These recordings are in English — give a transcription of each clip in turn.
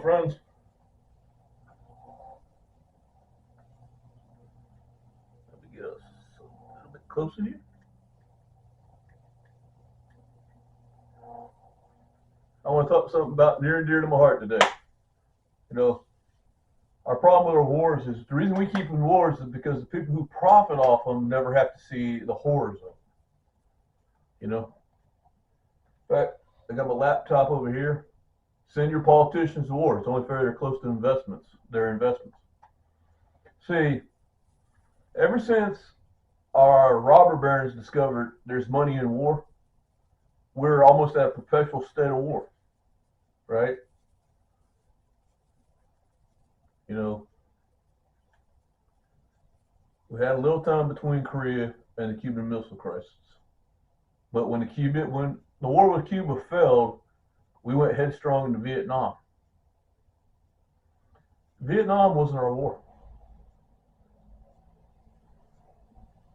friends. Let me get us a little bit closer here. I want to talk something about near and dear to my heart today. You know, our problem with our wars is the reason we keep in wars is because the people who profit off them never have to see the horrors of them. You know, in fact, I got my laptop over here. Send your politicians to war. It's only fair they're close to investments, their investments. See, ever since our robber barons discovered there's money in war, we're almost at a perpetual state of war, right? You know, we had a little time between Korea and the Cuban Missile Crisis, but when the war with Cuba failed, we went headstrong into Vietnam. Vietnam wasn't our war.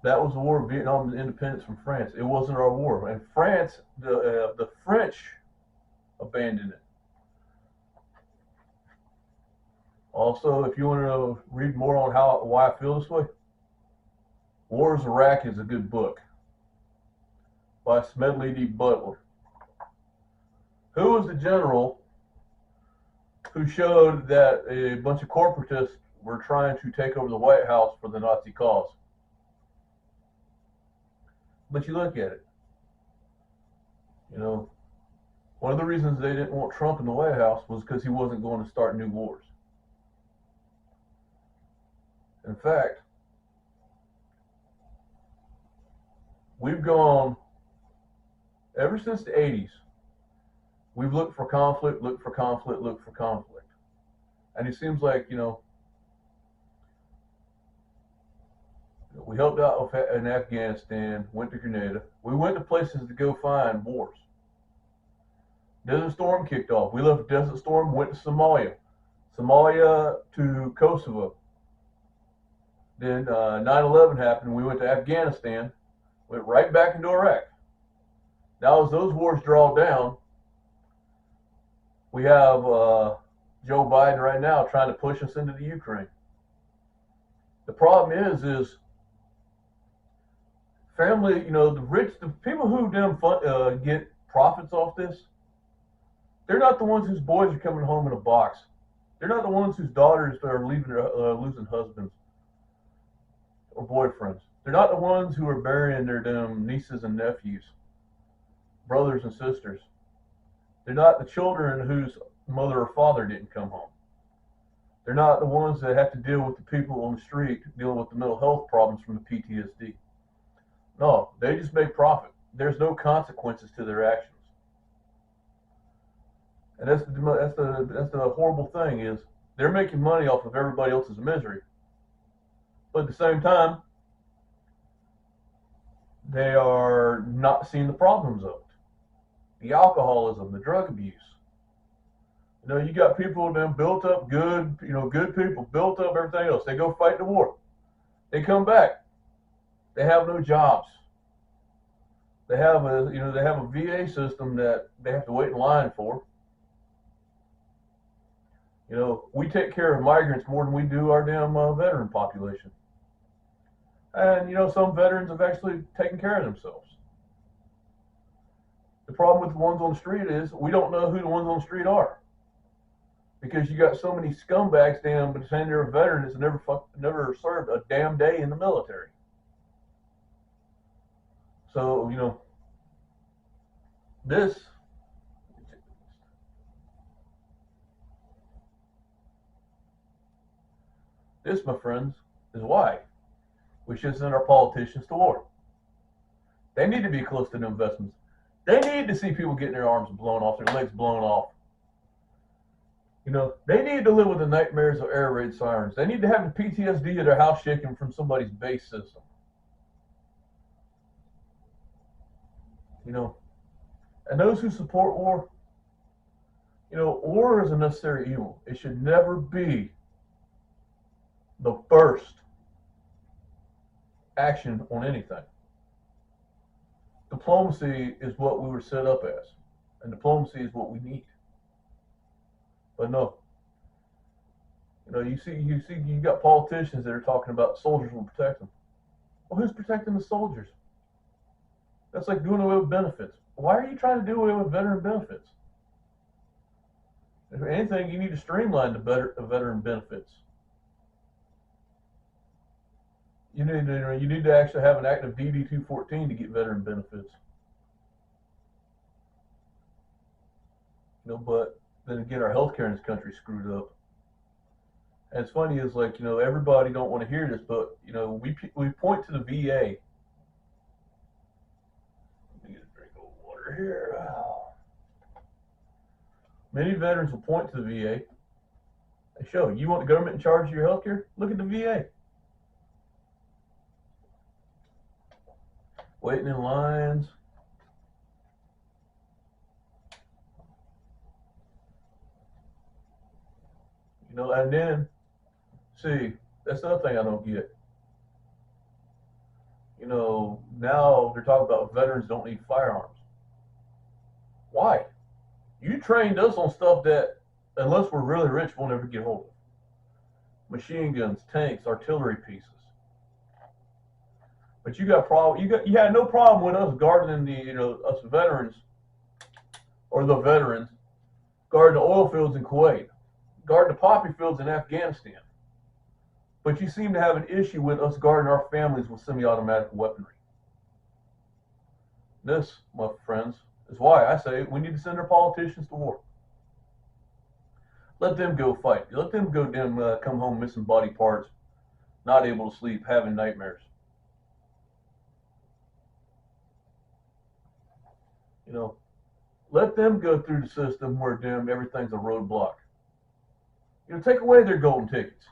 That was the war of Vietnam's independence from France. It wasn't our war, and France, the French, abandoned it. Also, if you want to read more on why I feel this way, Wars of Racket is a good book by Smedly Butler. Who was the general who showed that a bunch of corporatists were trying to take over the White House for the Nazi cause? But you look at it, you know, one of the reasons they didn't want Trump in the White House was because he wasn't going to start new wars. In fact, we've gone, ever since the 80s, we've looked for conflict. And it seems like, you know, we helped out in Afghanistan, went to Grenada. We went to places to go find wars. Desert Storm kicked off. We left Desert Storm, went to Somalia to Kosovo. Then 9/11 happened. We went to Afghanistan, went right back into Iraq. Now, as those wars draw down, we have Joe Biden right now trying to push us into the Ukraine. The problem is family, you know, the people who get profits off this, they're not the ones whose boys are coming home in a box. They're not the ones whose daughters are losing husbands or boyfriends. They're not the ones who are burying their damn nieces and nephews, brothers and sisters. They're not the children whose mother or father didn't come home. They're not the ones that have to deal with the people on the street dealing with the mental health problems from the PTSD. No, they just make profit. There's no consequences to their actions. And that's the horrible thing is they're making money off of everybody else's misery. But at the same time, they are not seeing the problems of it. The alcoholism, the drug abuse. You know, you got people them built up good people, built up everything else. They go fight the war. They come back. They have no jobs. They have a VA system that they have to wait in line for. You know, we take care of migrants more than we do our damn veteran population. And, you know, some veterans have actually taken care of themselves. The problem with the ones on the street is we don't know who the ones on the street are. Because you got so many scumbags damn saying they're a veteran that's never served a damn day in the military. So, you know, this my friends, is why we should send our politicians to war. They need to be close to the investments. They need to see people getting their arms blown off, their legs blown off. You know, they need to live with the nightmares of air raid sirens. They need to have the PTSD of their house shaken from somebody's base system. You know, and those who support war, you know, war is a necessary evil. It should never be the first action on anything. Diplomacy is what we were set up as, and diplomacy is what we need. But no, You got politicians that are talking about soldiers will protect them. Well, who's protecting the soldiers? That's like doing away with benefits. Why are you trying to do away with veteran benefits? If anything, you need to streamline the veteran benefits. You need to actually have an active DD 214 to get veteran benefits. But then again, our healthcare in this country is screwed up. And it's funny is like everybody don't want to hear this, but we point to the VA. Let me get a drink of water here. Many veterans will point to the VA. They show you want the government in charge of your healthcare. Look at the VA. Waiting in lines. And then, see, that's the other thing I don't get. Now they're talking about veterans don't need firearms. Why? You trained us on stuff that, unless we're really rich, we'll never get hold of. Machine guns, tanks, artillery pieces. But you had no problem with us guarding us veterans, or the veterans, guarding the oil fields in Kuwait, guarding the poppy fields in Afghanistan. But you seem to have an issue with us guarding our families with semi-automatic weaponry. This, my friends, is why I say we need to send our politicians to war. Let them go fight. Let them go come home missing body parts, not able to sleep, having nightmares. Let them go through the system where everything's a roadblock. Take away their golden tickets.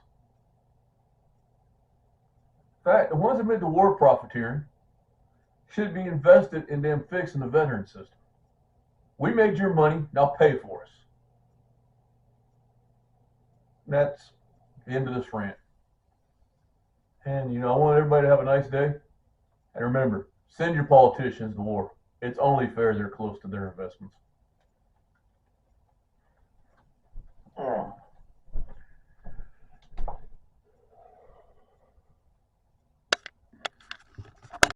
In fact, the ones that made the war profiteering should be invested in them fixing the veteran system. We made your money, now pay for us. And that's the end of this rant. And I want everybody to have a nice day. And remember, send your politicians to war. It's only fair they're close to their investments.